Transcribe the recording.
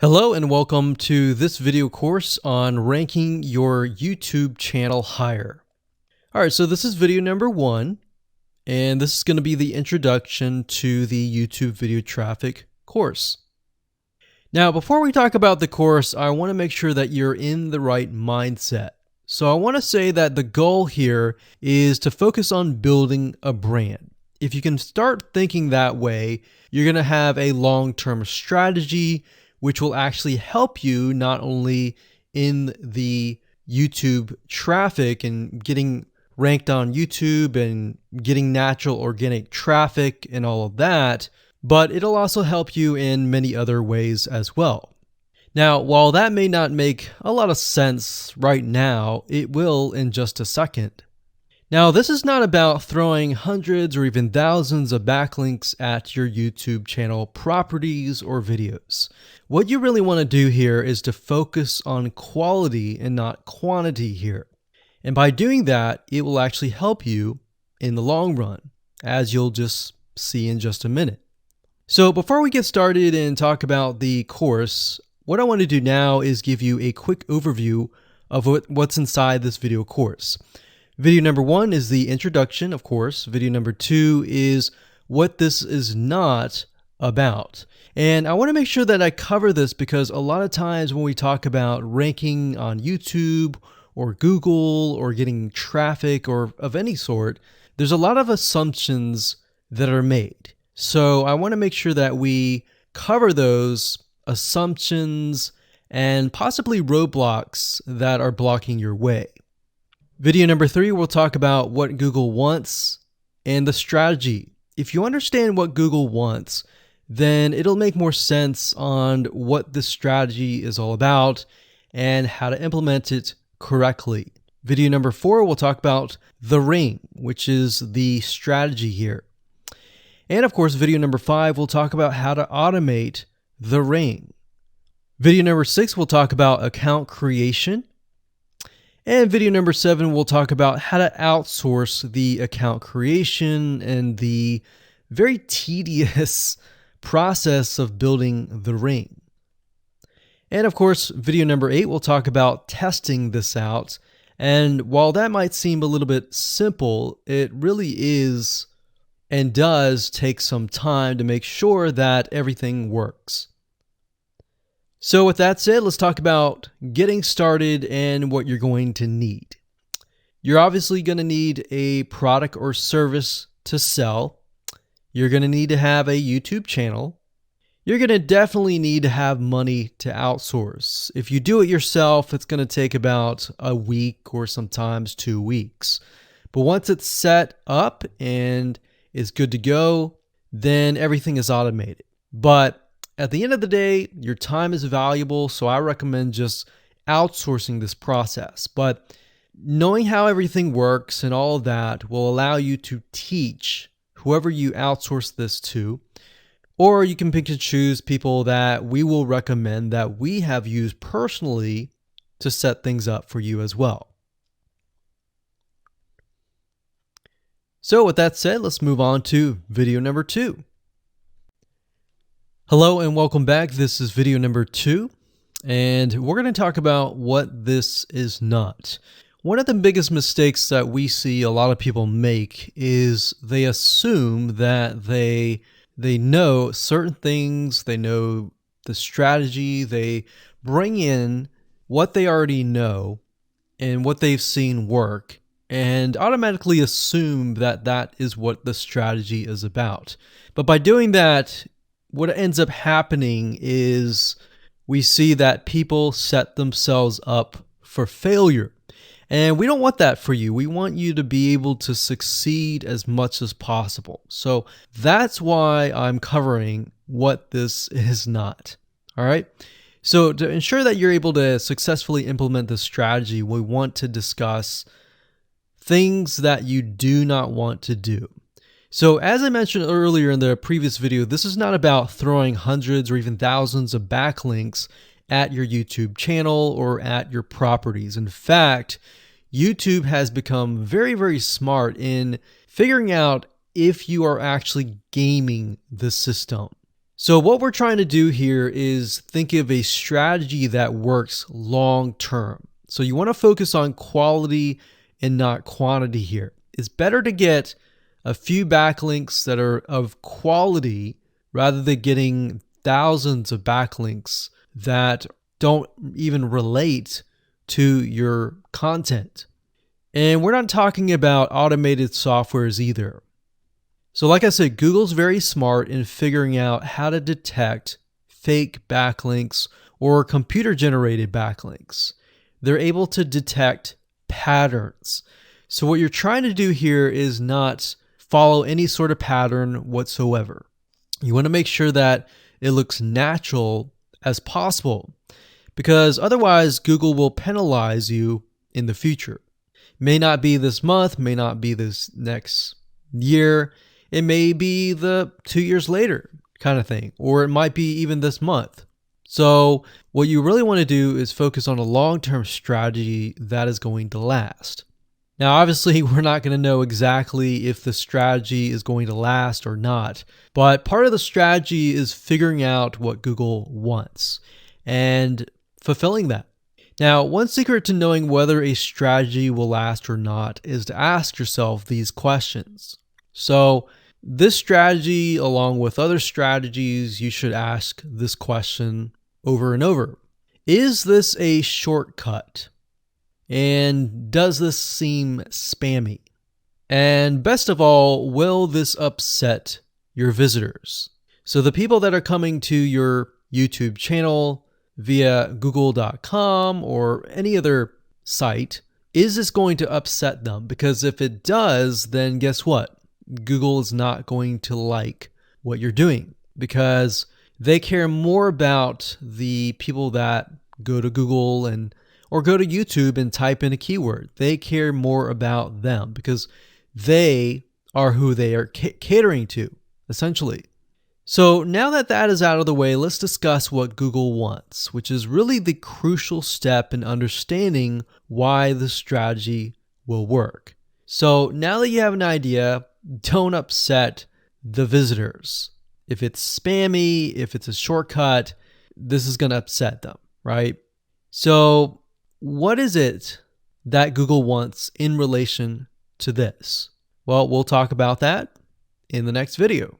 Hello and welcome to this video course on ranking your YouTube channel higher. All right, so this is video number 1, and this is going to be the introduction to the YouTube video traffic course. Now, before we talk about the course, I want to make sure that you're in the right mindset. So I want to say that the goal here is to focus on building a brand. If you can start thinking that way, you're going to have a long-term strategy which will actually help you not only in the YouTube traffic and getting ranked on YouTube and getting natural organic traffic and all of that, but it'll also help you in many other ways as well. Now, while that may not make a lot of sense right now, it will in just a second. Now, this is not about throwing hundreds or even thousands of backlinks at your YouTube channel properties or videos. What you really want to do here is to focus on quality and not quantity here. And by doing that, it will actually help you in the long run, as you'll just see in just a minute. So before we get started and talk about the course, what I want to do now is give you a quick overview of what's inside this video course. Video number 1 is the introduction, of course. Video number 2 is what this is not about. And I want to make sure that I cover this because a lot of times when we talk about ranking on YouTube or Google or getting traffic or of any sort, there's a lot of assumptions that are made. So I want to make sure that we cover those assumptions and possibly roadblocks that are blocking your way. Video number 3, we'll talk about what Google wants and the strategy. If you understand what Google wants, then it'll make more sense on what the strategy is all about and how to implement it correctly. Video number 4, we'll talk about the ring, which is the strategy here. And of course, video number 5, we'll talk about how to automate the ring. Video number 6, we'll talk about account creation. And video number 7, we'll talk about how to outsource the account creation and the very tedious process of building the ring. And of course, video number 8, we'll talk about testing this out. And while that might seem a little bit simple, it really is and does take some time to make sure that everything works. So with that said, let's talk about getting started and what you're going to need. You're obviously going to need a product or service to sell. You're going to need to have a YouTube channel. You're going to definitely need to have money to outsource. If you do it yourself, it's going to take about a week or sometimes 2 weeks. But once it's set up and is good to go, then everything is automated. But at the end of the day, your time is valuable, so I recommend just outsourcing this process. But knowing how everything works and all of that will allow you to teach whoever you outsource this to, or you can pick and choose people that we will recommend that we have used personally to set things up for you as well. So with that said, let's move on to video number 2. Hello and welcome back. This is video number 2, and we're going to talk about what this is not. One of the biggest mistakes that we see a lot of people make is they assume that they know certain things, they know the strategy, they bring in what they already know and what they've seen work, and automatically assume that that is what the strategy is about. But by doing that, what ends up happening is we see that people set themselves up for failure. And we don't want that for you. We want you to be able to succeed as much as possible. So that's why I'm covering what this is not. All right. So to ensure that you're able to successfully implement this strategy, we want to discuss things that you do not want to do. So as I mentioned earlier in the previous video, this is not about throwing hundreds or even thousands of backlinks at your YouTube channel or at your properties. In fact, YouTube has become very, very smart in figuring out if you are actually gaming the system. So what we're trying to do here is think of a strategy that works long term. So you want to focus on quality and not quantity here. It's better to get a few backlinks that are of quality rather than getting thousands of backlinks that don't even relate to your content. And we're not talking about automated softwares either. So like I said, Google's very smart in figuring out how to detect fake backlinks or computer-generated backlinks. They're able to detect patterns. So what you're trying to do here is not follow any sort of pattern whatsoever. You want to make sure that it looks natural as possible, because otherwise Google will penalize you in the future. May not be this month, may not be this next year. It may be the 2 years later kind of thing, or it might be even this month. So what you really want to do is focus on a long-term strategy that is going to last. Now, obviously, we're not going to know exactly if the strategy is going to last or not, but part of the strategy is figuring out what Google wants and fulfilling that. Now, one secret to knowing whether a strategy will last or not is to ask yourself these questions. So this strategy, along with other strategies, you should ask this question over and over. Is this a shortcut? And does this seem spammy? And best of all, will this upset your visitors? So the people that are coming to your YouTube channel via google.com or any other site, is this going to upset them? Because if it does, then guess what? Google is not going to like what you're doing, because they care more about the people that go to Google or go to YouTube and type in a keyword. They care more about them because they are who they are catering to, essentially. So now that that is out of the way, let's discuss what Google wants, which is really the crucial step in understanding why the strategy will work. So now that you have an idea, don't upset the visitors. If it's spammy, if it's a shortcut, this is going to upset them, right? So what is it that Google wants in relation to this? Well, we'll talk about that in the next video.